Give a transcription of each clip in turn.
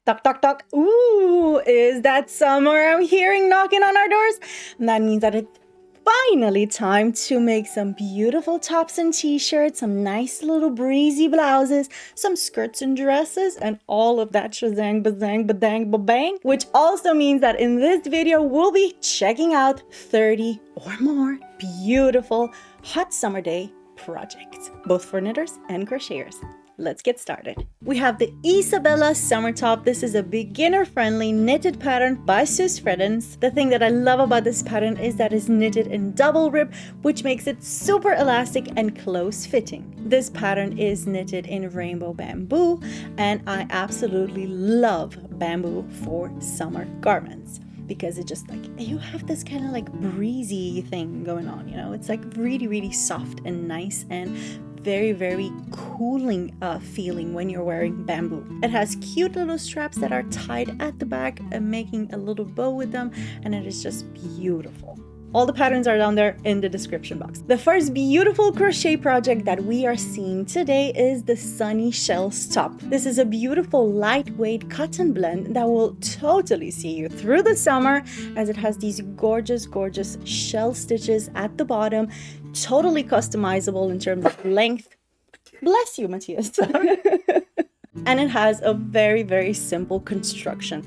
Tock, tock, tock. Ooh, is that summer I'm hearing knocking on our doors? And that means that it's finally time to make some beautiful tops and t-shirts, some nice little breezy blouses, some skirts and dresses, and all of that shazang, bazang, badang, babang. Which also means that in this video, we'll be checking out 30 or more beautiful hot summer day projects, both for knitters and crocheters. Let's get started. We have the Isabella Summer Top. This is a beginner-friendly knitted pattern by Sus Freddens. The thing that I love about this pattern is that it's knitted in double rib, which makes it super elastic and close-fitting. This pattern is knitted in rainbow bamboo, and I absolutely love bamboo for summer garments, because it just you have this kind of like breezy thing going on, you know? It's like really, really soft and nice and very, very cooling feeling when you're wearing bamboo. It has cute little straps that are tied at the back and making a little bow with them, and it is just beautiful. All the patterns are down there in the description box. The first beautiful crochet project that we are seeing today is the Sunny Shells Top. This is a beautiful lightweight cotton blend that will totally see you through the summer, as it has these gorgeous, gorgeous shell stitches at the bottom, totally customizable in terms of length. Bless you, Matthias. And it has a very, very simple construction.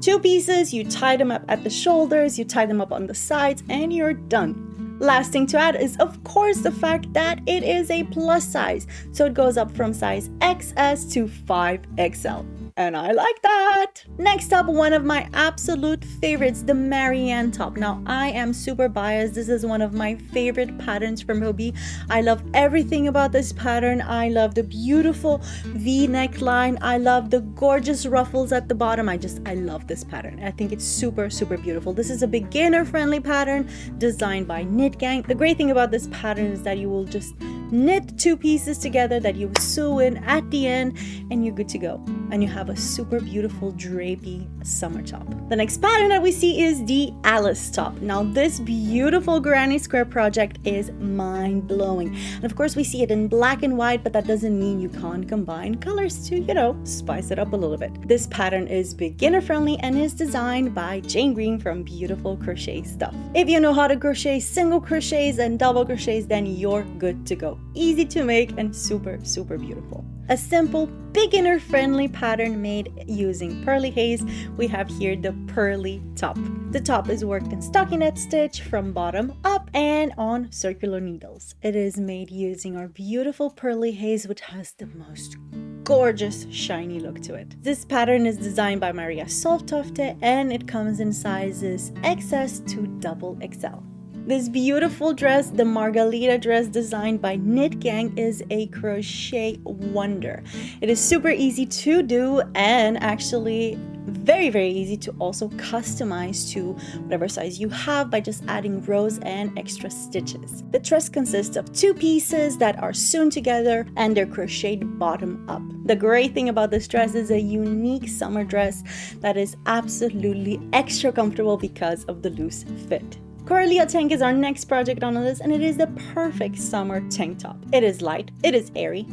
2 pieces, you tie them up at the shoulders, you tie them up on the sides, and you're done. Last thing to add is, of course, the fact that it is a plus size. So it goes up from size XS to 5XL. And I like that. Next up, one of my absolute favorites, the Marianne Top. Now, I am super biased. This is one of my favorite patterns from Hobbii. I love everything about this pattern. I love the beautiful V neckline. I love the gorgeous ruffles at the bottom. I love this pattern. I think it's super, super beautiful. This is a beginner-friendly pattern designed by Knit Gang. The great thing about this pattern is that you will just knit 2 pieces together that you sew in at the end, and you're good to go. And you have a super beautiful drapey summer top. The next pattern that we see is the Alice Top. Now, this beautiful granny square project is mind-blowing. And of course, we see it in black and white, but that doesn't mean you can't combine colors to, you know, spice it up a little bit. This pattern is beginner-friendly and is designed by Jane Green from Beautiful Crochet Stuff. If you know how to crochet single crochets and double crochets, then you're good to go. Easy to make and super, super beautiful. A simple, beginner-friendly pattern made using Pearly Haze. We have here the Pearly Top. The top is worked in stockinette stitch from bottom up and on circular needles. It is made using our beautiful Pearly Haze, which has the most gorgeous shiny look to it. This pattern is designed by Maria Soltofte, and it comes in sizes XS to XXL. This beautiful dress, the Margarita dress designed by Knit Gang, is a crochet wonder. It is super easy to do and actually very, very easy to also customize to whatever size you have by just adding rows and extra stitches. The dress consists of 2 pieces that are sewn together and they're crocheted bottom up. The great thing about this dress is a unique summer dress that is absolutely extra comfortable because of the loose fit. Coralia Tank is our next project on the list, and it is the perfect summer tank top. It is light, it is airy,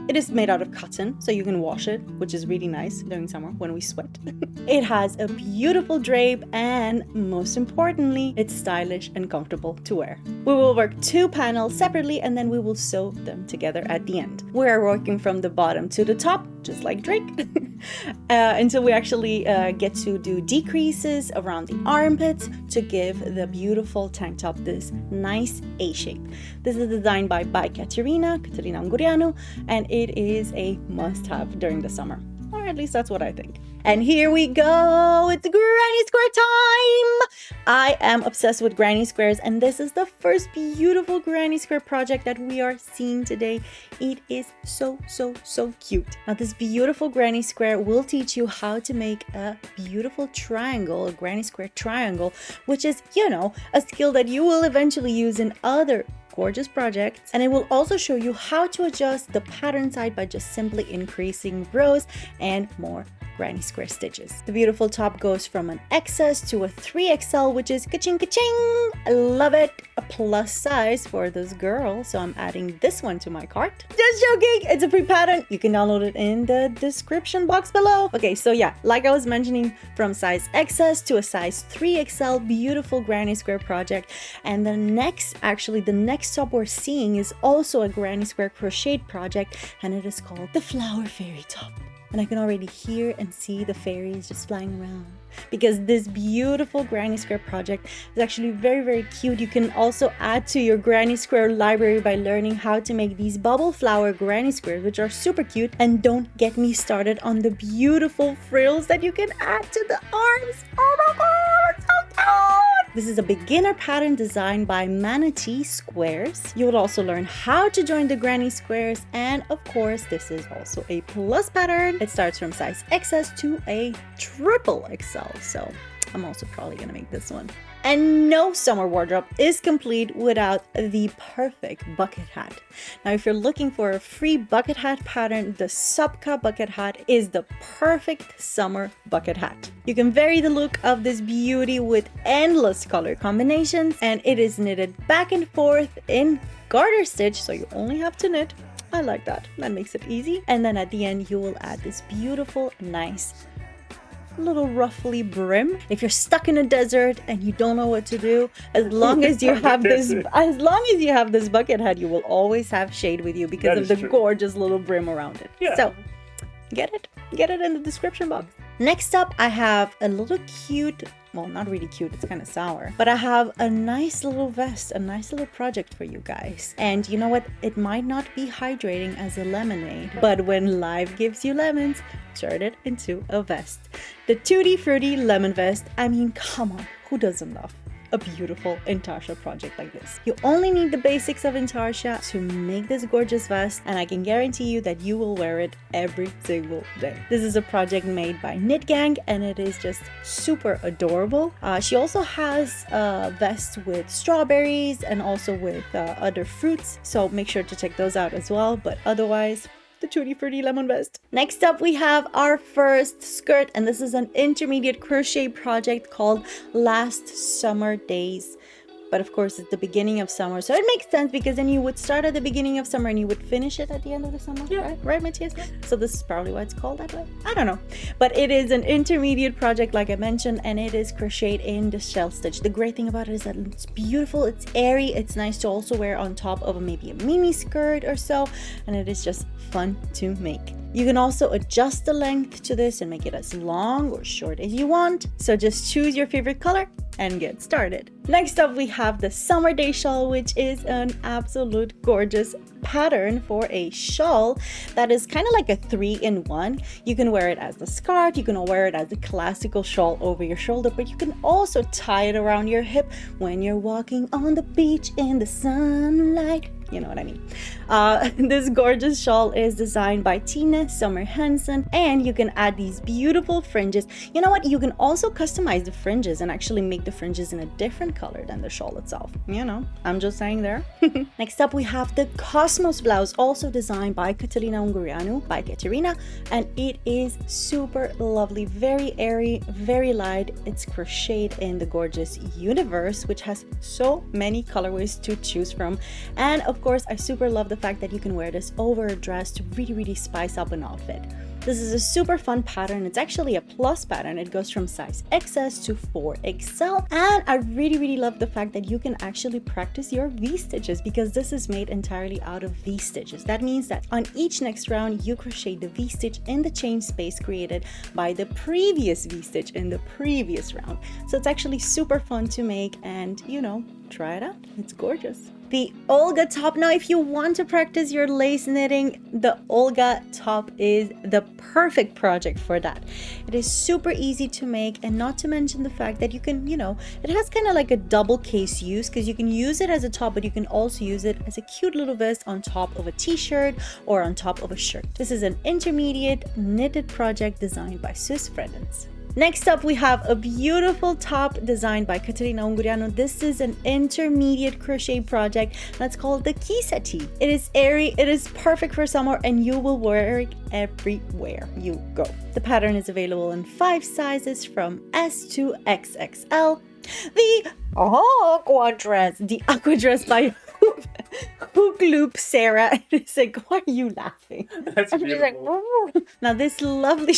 it is made out of cotton, so you can wash it, which is really nice during summer when we sweat. It has a beautiful drape, and most importantly, it's stylish and comfortable to wear. We will work 2 panels separately, and then we will sew them together at the end. We are working from the bottom to the top, just like Drake, until we actually get to do decreases around the armpits to give the beautiful tank top this nice A shape. This is designed by Katerina Angurianu, and it is a must-have during the summer. Or at least that's what I think. And here we go! It's Granny Square time! I am obsessed with granny squares, and this is the first beautiful granny square project that we are seeing today. It is so, so, so cute. Now, this beautiful granny square will teach you how to make a beautiful triangle, a granny square triangle, which is, you know, a skill that you will eventually use in other gorgeous projects. And it will also show you how to adjust the pattern side by just simply increasing rows and more granny square stitches. The beautiful top goes from an XS to a 3XL, which is ka-ching ka-ching. I love it. A plus size for this girl, so I'm adding this one to my cart. Just joking, it's a free pattern. You can download it in the description box below. Okay, so yeah, like I was mentioning, from size XS to a size 3XL, beautiful granny square project. And the next top we're seeing is also a granny square crocheted project, and it is called the Flower Fairy Top. And I can already hear and see the fairies just flying around, because this beautiful granny square project is actually very, very cute. You can also add to your granny square library by learning how to make these bubble flower granny squares, which are super cute. And don't get me started on the beautiful frills that you can add to the arms. Oh my god, it's so cute! This is a beginner pattern designed by Manatee Squares. You will also learn how to join the granny squares, and of course this is also a plus pattern. It starts from size XS to a triple XL, so I'm also probably gonna make this one. And no summer wardrobe is complete without the perfect bucket hat. Now, if you're looking for a free bucket hat pattern, the Subka bucket hat is the perfect summer bucket hat. You can vary the look of this beauty with endless color combinations, and it is knitted back and forth in garter stitch, so you only have to knit. I like that. That makes it easy. And then at the end, you will add this beautiful, nice little ruffly brim. If you're stuck in a desert and you don't know what to do, as long as you have this bucket hat, you will always have shade with you because of the gorgeous little brim around it. Yeah. So get it in the description box. Next up, I have a little cute, well, not really cute, it's kind of sour, but I have a nice little vest, a nice little project for you guys. And you know what? It might not be hydrating as a lemonade, but when life gives you lemons, turn it into a vest. The Tutti Frutti lemon vest. I mean, come on, who doesn't love a beautiful intarsia project like this? You only need the basics of intarsia to make this gorgeous vest, and I can guarantee you that you will wear it every single day. This is a project made by Knit Gang, and it is just super adorable. She also has a vest with strawberries and also with other fruits, so make sure to check those out as well. But otherwise, the Tutti Frutti lemon vest. Next up, we have our first skirt, and this is an intermediate crochet project called Last Summer Days. But of course, it's the beginning of summer, so it makes sense, because then you would start at the beginning of summer and you would finish it at the end of the summer. Yeah. Right, Matthias? Yeah. So this is probably why it's called that way. I don't know. But it is an intermediate project, like I mentioned, and it is crocheted in the shell stitch. The great thing about it is that it's beautiful, it's airy, it's nice to also wear on top of maybe a mini skirt or so, and it is just fun to make. You can also adjust the length to this and make it as long or short as you want. So just choose your favorite color and get started. Next up, we have the Summer Day Shawl, which is an absolute gorgeous pattern for a shawl that is kind of like a 3-in-1. You can wear it as a scarf, you can wear it as a classical shawl over your shoulder, but you can also tie it around your hip when you're walking on the beach in the sunlight. You know what I mean. This gorgeous shawl is designed by Tina Sommer Hansen, and you can add these beautiful fringes. You know what? You can also customize the fringes and actually make the fringes in a different color than the shawl itself. You know, I'm just saying there. Next up, we have the Cosmos blouse, also designed by Katerina Ungureanu, by Katerina, and it is super lovely, very airy, very light. It's crocheted in the gorgeous universe, which has so many colorways to choose from. And of course, I super love the fact that you can wear this over a dress to really spice up an outfit. This is a super fun pattern. It's actually a plus pattern. It goes from size XS to 4XL. And I really love the fact that you can actually practice your V-stitches, because this is made entirely out of V-stitches. That means that on each next round, you crochet the V-stitch in the chain space created by the previous V-stitch in the previous round. So it's actually super fun to make, and you know, try it out. It's gorgeous. The Olga top. Now, if you want to practice your lace knitting, the Olga top is the perfect project for that. It is super easy to make, and not to mention the fact that you can, you know, it has kind of like a double case use, because you can use it as a top, but you can also use it as a cute little vest on top of a t-shirt or on top of a shirt. This is an intermediate knitted project designed by Sus Fredens. Next up, we have a beautiful top designed by Katerina Ungureanu. This is an intermediate crochet project that's called the Kisa tee. It is airy, it is perfect for summer, and you will wear it everywhere you go. The pattern is available in 5 sizes from S to XXL. The aqua dress. The aqua dress by Hook Loop Sarah. It's like, why are you laughing? That's I'm just like, beautiful. "Ooh." Now this lovely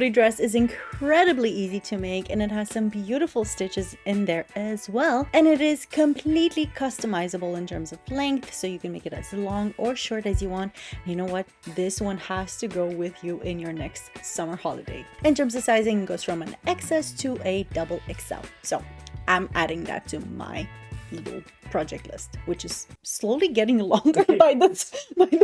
dress is incredibly easy to make, and it has some beautiful stitches in there as well. And it is completely customizable in terms of length, so you can make it as long or short as you want. And you know what? This one has to go with you in your next summer holiday. In terms of sizing, it goes from an XS to a double XL. So I'm adding that to my little project list, which is slowly getting longer by the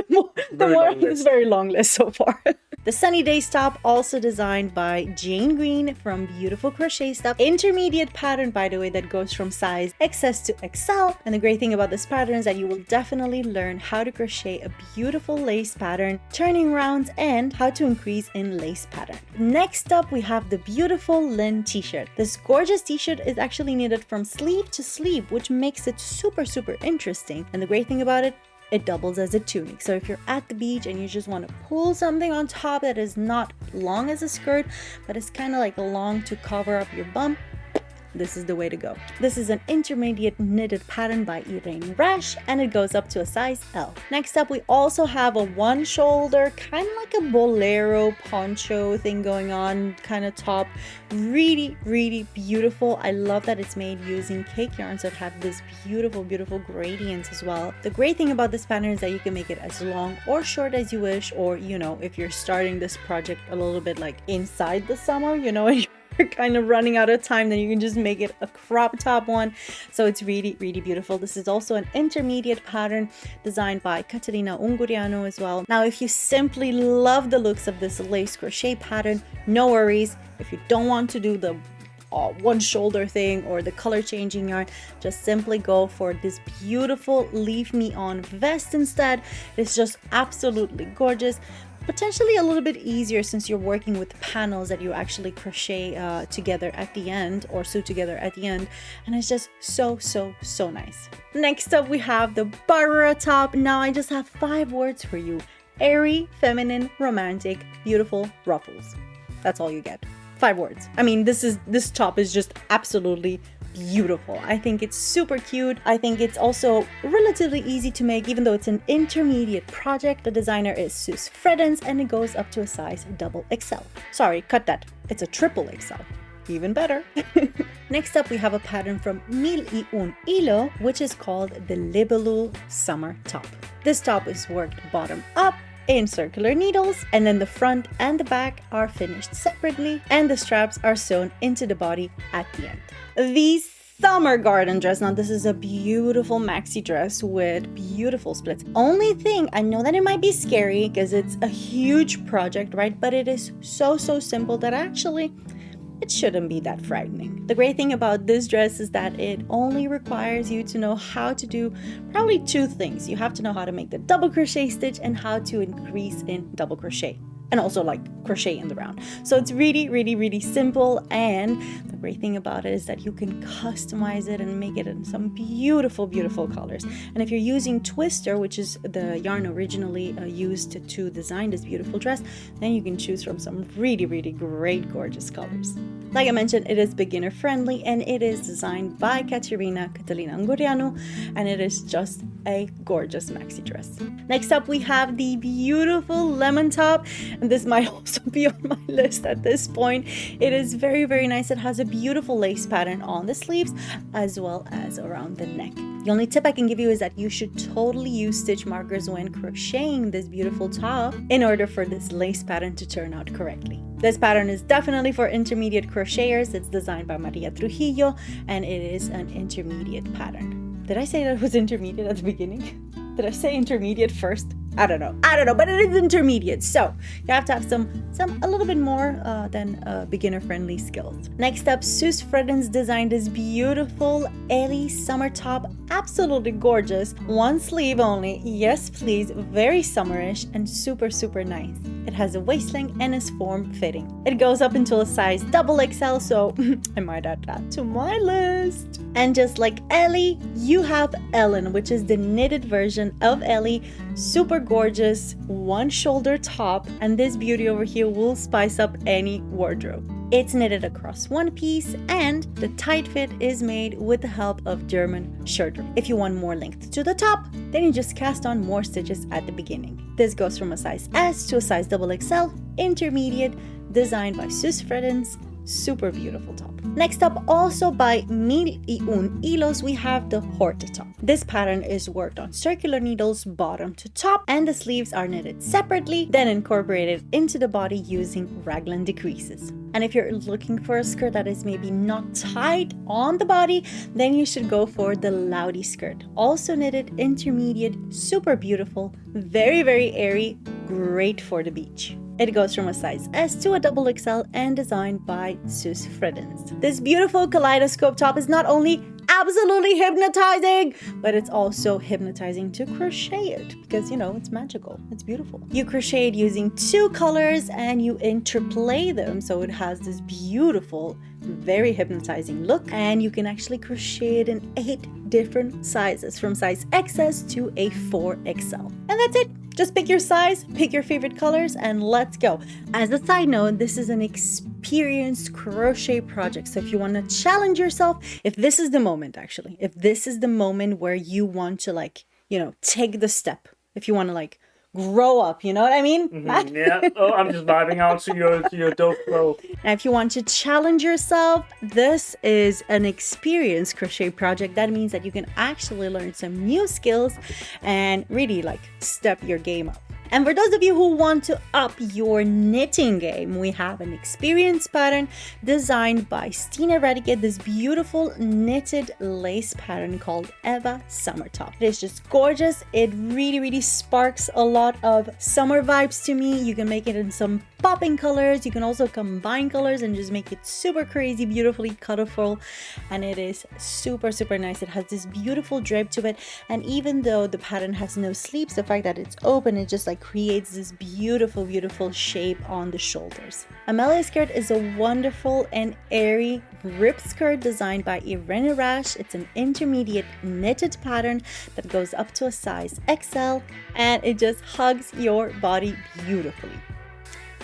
more it's very long list so far. The Sunny Days top, also designed by Jane Green from Beautiful Crochet Stuff. Intermediate pattern, by the way, that goes from size XS to XL. And the great thing about this pattern is that you will definitely learn how to crochet a beautiful lace pattern, turning rounds, and how to increase in lace pattern. Next up, we have the beautiful Lynn t-shirt. This gorgeous t-shirt is actually knitted from sleeve to sleeve, which makes it super interesting. And the great thing about it, it doubles as a tunic. So if you're at the beach and you just want to pull something on top that is not long as a skirt, but it's kind of like long to cover up your bum, this is the way to go. This is an intermediate knitted pattern by Irene Rash, and it goes up to a size L. Next up, we also have a one shoulder, kind of like a bolero poncho thing going on, kind of top. Really beautiful. I love that it's made using cake yarns that have this beautiful gradients as well. The great thing about this pattern is that you can make it as long or short as you wish, or, you know, if you're starting this project a little bit like inside the summer, you know, you're kind of running out of time, then you can just make it a crop top one. So it's really beautiful. This is also an intermediate pattern designed by Caterina Unguriano as well. Now, if you simply love the looks of this lace crochet pattern, no worries. If you don't want to do the one shoulder thing or the color changing yarn, just simply go for this beautiful Leave Me On vest instead. It's just absolutely gorgeous. Potentially a little bit easier since you're working with panels that you actually crochet together at the end, or sew together at the end, and it's just so nice. Next up, we have the Barbara top. Now I just have 5 words for you: airy, feminine, romantic, beautiful, ruffles. That's all you get. 5 words. I mean, this top is just absolutely beautiful. I think it's super cute. I think it's also relatively easy to make, even though it's an intermediate project. The designer is Sus Fredens, and it goes up to a size double XL. Sorry, cut that. It's a triple XL. Even better. Next up, we have a pattern from Mil y Un Hilo, which is called the Libellule Summer Top. This top is worked bottom up in circular needles, and then the front and the back are finished separately, and the straps are sewn into the body at the end. The summer garden dress. Now this is a beautiful maxi dress with beautiful splits. Only thing, I know that it might be scary because it's a huge project, right? But it is so simple that actually it shouldn't be that frightening. The great thing about this dress is that it only requires you to know how to do probably 2 things. You have to know how to make the double crochet stitch and how to increase in double crochet, and also like crochet in the round. So it's really simple, and the great thing about it is that you can customize it and make it in some beautiful colors. And if you're using Twister, which is the yarn originally used to design this beautiful dress, then you can choose from some really great gorgeous colors. Like I mentioned, it is beginner friendly, and it is designed by Caterina Unguriano, and it is just a gorgeous maxi dress. Next up, we have the beautiful lemon top, and this might also be on my list at this point. It is very nice. It has a beautiful lace pattern on the sleeves as well as around the neck. The only tip I can give you is that you should totally use stitch markers when crocheting this beautiful top in order for this lace pattern to turn out correctly. This pattern is definitely for intermediate crocheters. It's designed by Maria Trujillo, and it is an intermediate pattern. Did I say that it was intermediate at the beginning? Did I say intermediate first? I don't know, but it is intermediate. So you have to have some a little bit more than beginner friendly skills. Next up, Sus Fredens designed this beautiful airy summer top. Absolutely gorgeous. 1 sleeve only. Yes, please. Very summerish and super nice. It has a waist length and is form fitting. It goes up until a size double XL, so I might add that to my list. And just like Ellie, you have Ellen, which is the knitted version of Ellie. Super gorgeous 1 shoulder top, and this beauty over here will spice up any wardrobe. It's knitted across one piece, and the tight fit is made with the help of German shirter. If you want more length to the top, then you just cast on more stitches at the beginning. This goes from a size S to a size XXL, intermediate, designed by Sus Freddens. Super beautiful top. Next up, also by 1001 Hilos, we have the Horte top. This pattern is worked on circular needles bottom to top, and the sleeves are knitted separately, then incorporated into the body using raglan decreases. And if you're looking for a skirt that is maybe not tight on the body, then you should go for the Loudy skirt. Also knitted intermediate, super beautiful, very, very airy, great for the beach. It goes from a size S to a XXL and designed by Sus Freddens. This beautiful kaleidoscope top is not only absolutely hypnotizing, but it's also hypnotizing to crochet it because, you know, it's magical. It's beautiful. You crochet it using 2 colors and you interplay them so it has this beautiful, very hypnotizing look, and you can actually crochet it in 8 different sizes from size XS to a 4XL. And that's it. Just pick your size, pick your favorite colors, and let's go. As a side note, this is an experienced crochet project. So if you want to challenge yourself, if this is the moment where you want to, like, you know, take the step, if you want to, like, grow up, you know what I mean? Mm-hmm, yeah. Oh, I'm just vibing out to your dope pro. And if you want to challenge yourself, this is an experienced crochet project. That means that you can actually learn some new skills and really, like, step your game up. And for those of you who want to up your knitting game, we have an experienced pattern designed by Stina Radike, this beautiful knitted lace pattern called Eva Summer Top. It is just gorgeous. It really, really sparks a lot of summer vibes to me. You can make it in some popping colors. You can also combine colors and just make it super crazy, beautifully colorful. And it is super, super nice. It has this beautiful drape to it. And even though the pattern has no sleeves, the fact that it's open, it just like creates this beautiful, beautiful shape on the shoulders. Amelia skirt is a wonderful and airy rib skirt designed by Irene Rash. It's an intermediate knitted pattern that goes up to a size XL, and it just hugs your body beautifully.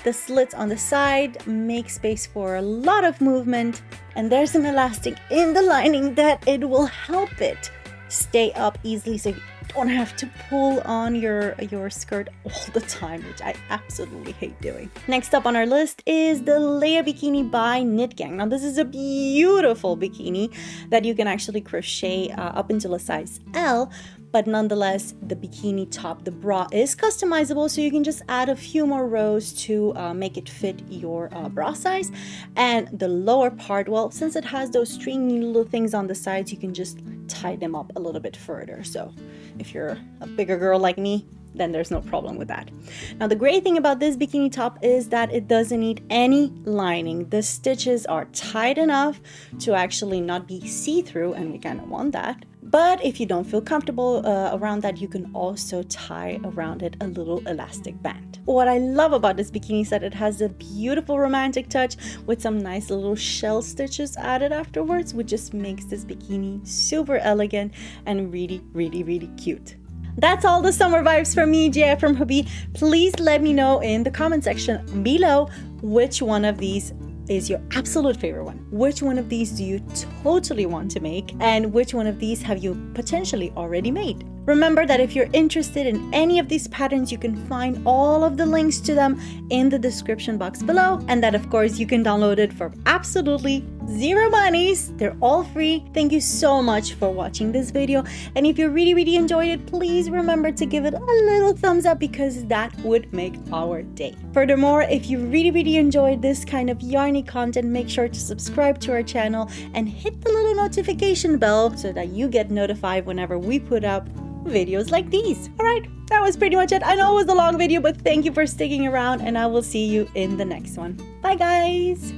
The slits on the side make space for a lot of movement, and there's an elastic in the lining that it will help it stay up easily, so you don't have to pull on your skirt all the time, which I absolutely hate doing. Next up on our list is the Leia bikini by Knit Gang. Now this is a beautiful bikini that you can actually crochet up until a size L, but nonetheless the bikini top, the bra, is customizable, so you can just add a few more rows to make it fit your bra size. And the lower part, well, since it has those stringy little things on the sides, you can just tie them up a little bit further. So if you're a bigger girl like me, then there's no problem with that. Now the great thing about this bikini top is that it doesn't need any lining. The stitches are tight enough to actually not be see-through, and we kind of want that. But if you don't feel comfortable around that, you can also tie around it a little elastic band. What I love about this bikini is that it has a beautiful romantic touch with some nice little shell stitches added afterwards, which just makes this bikini super elegant and really, really, really cute. That's all the summer vibes from me, Gea from Hobbii. Please let me know in the comment section below which one of these is your absolute favorite one. Which one of these do you totally want to make? And which one of these have you potentially already made? Remember that if you're interested in any of these patterns, you can find all of the links to them in the description box below. And that, of course, you can download it for absolutely zero monies. They're all free. Thank you so much for watching this video. And if you really, really enjoyed it, please remember to give it a little thumbs up because that would make our day. Furthermore, if you really, really enjoyed this kind of yarny content, make sure to subscribe to our channel and hit the little notification bell so that you get notified whenever we put up videos like these. All right, that was pretty much it. I know it was a long video, but thank you for sticking around, and I will see you in the next one. Bye, guys.